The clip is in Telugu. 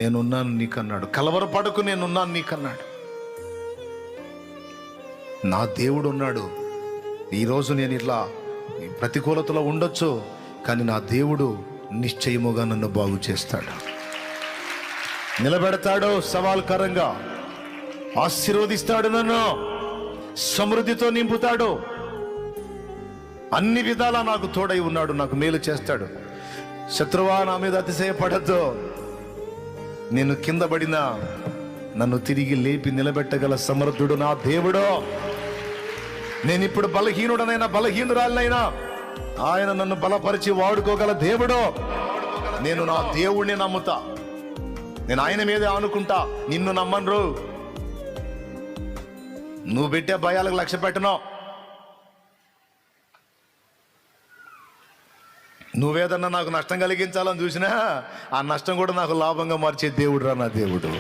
నేనున్నాను నీకన్నాడు. కలవరపడకు, నేనున్నాను నీకన్నాడు. నా దేవుడు ఉన్నాడు. ఈరోజు నేను ఇట్లా ప్రతికూలతలో ఉండొచ్చు, కానీ నా దేవుడు నిశ్చయముగా నన్ను బాగు చేస్తాడు, నిలబెడతాడు, సవాల్కరంగా ఆశీర్వదిస్తాడు, నన్ను సమృద్ధితో నింపుతాడు, అన్ని విధాలా నాకు తోడై ఉన్నాడు, నాకు మేలు చేస్తాడు. శత్రువా, నా మీద అతిశయపడద్దు. నేను కింద పడినా నన్ను తిరిగి లేపి నిలబెట్టగల సమర్థుడు నా దేవుడు. నేను ఇప్పుడు బలహీనుడనైనా బలహీనురాలనైనా ఆయన నన్ను బలపరిచి వాడుకోగల దేవుడు. నేను నా దేవుడిని నమ్ముతా, నేను ఆయన మీదే ఆనుకుంటా, నిన్ను నమ్మను. నువ్వు పెట్టే భయాలకు లక్ష్య పెట్టను. నువ్వేదన్నా నాకు నష్టం కలిగించాలని చూసినా ఆ నష్టం కూడా నాకు లాభంగా మార్చే దేవుడు రా నా దేవుడు.